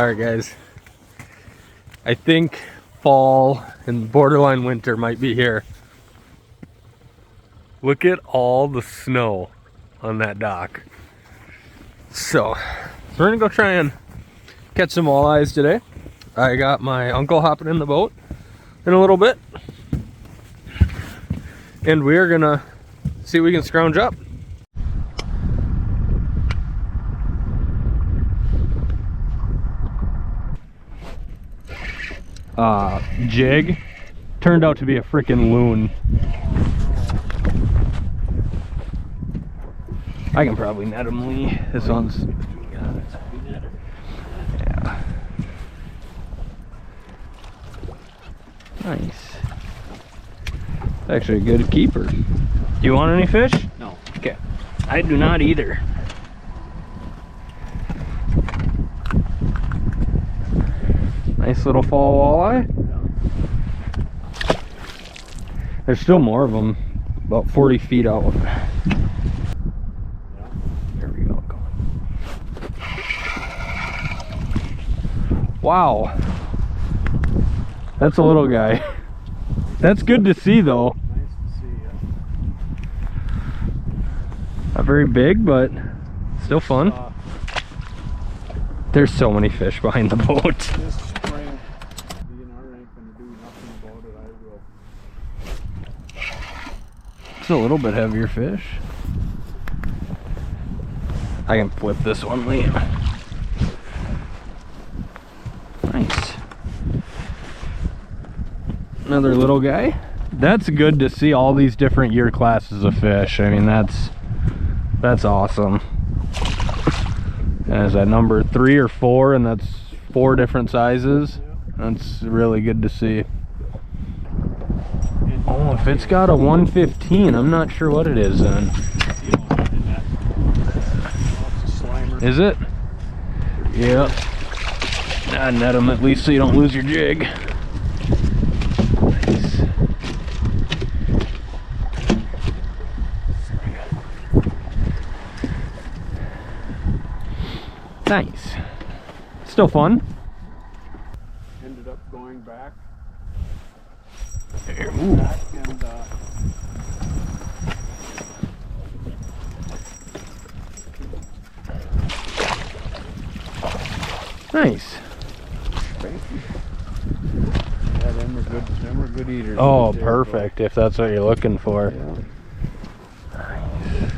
Alright guys, I think fall and borderline winter might be here. Look at all the snow on that dock. So we're gonna go try and catch some walleyes today. I got my uncle hopping in the boat in a little bit, and we're gonna see what we can scrounge up. Jig turned out to be a freaking loon. I can probably net him, Lee. This one's, yeah. Nice. Actually a good keeper. Do you want any fish? No. Okay. I do not either. Nice little fall walleye. There's still more of them, about 40 feet out. There we go. Wow. That's a little guy. That's good to see though. Nice to see you. Not very big, but still fun. There's so many fish behind the boat. This spring, DNR ain't gonna do nothing about it. I will. It's a little bit heavier fish. I can flip this one, Liam. Nice. Another little guy. That's good to see all these different year classes of fish. I mean, that's awesome. And is that number 3 or 4, and that's 4 different sizes? That's really good to see. Oh, if it's got a 115, I'm not sure what it is then. Is it? Yep. I net them at least so you don't lose your jig. Nice. Nice. Still fun. Ended up going back. There, Back and nice. yeah, them were good eaters. Oh, perfect, if that's what you're looking for. Yeah.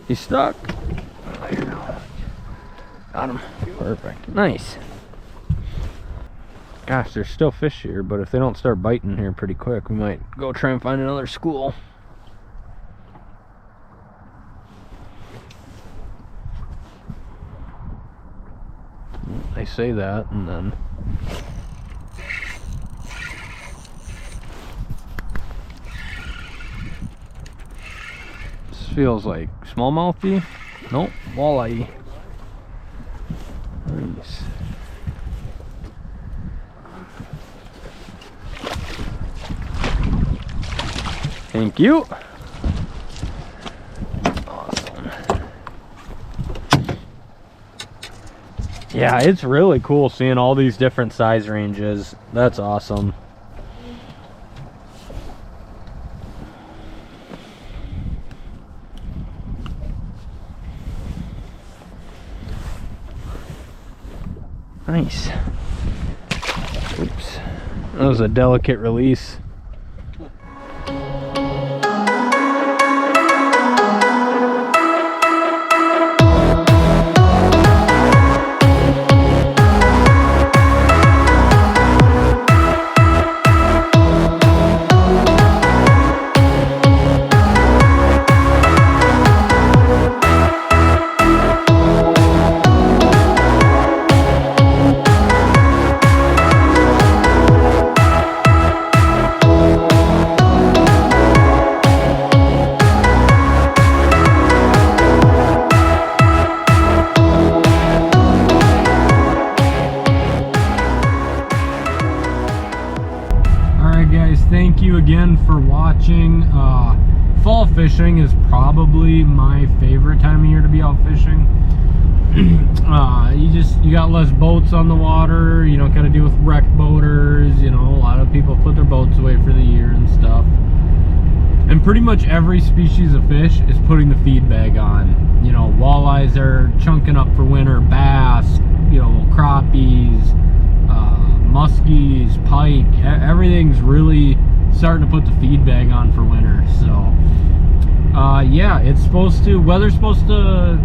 He's stuck. Got him. Perfect. Nice. Gosh, there's still fish here, but if they don't start biting here pretty quick, we might go try and find another school. They say that, and then this feels like smallmouthy. Nope, walleye. Nice. Thank you. Awesome. Yeah, it's really cool seeing all these different size ranges. That's awesome. Nice. Oops. That was a delicate release. Thank you again for watching. Fall fishing is probably my favorite time of year to be out fishing. You got less boats on the water. You don't gotta deal with wreck boaters. You know, a lot of people put their boats away for the year and stuff. And pretty much every species of fish is putting the feed bag on. You know, walleyes are chunking up for winter, bass, you know, crappies, muskies, pike. Everything's really starting to put the feed bag on for winter. So yeah, weather's supposed to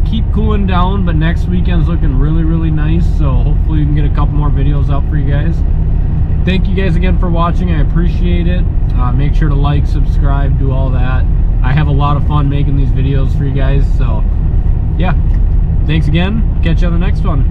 keep cooling down, but next weekend's looking really nice. So hopefully we can get a couple more videos out for you guys. Thank you guys again for watching. I appreciate it. Make sure to like, subscribe, do all that. I have a lot of fun making these videos for you guys. So yeah, thanks again. Catch you on the next one.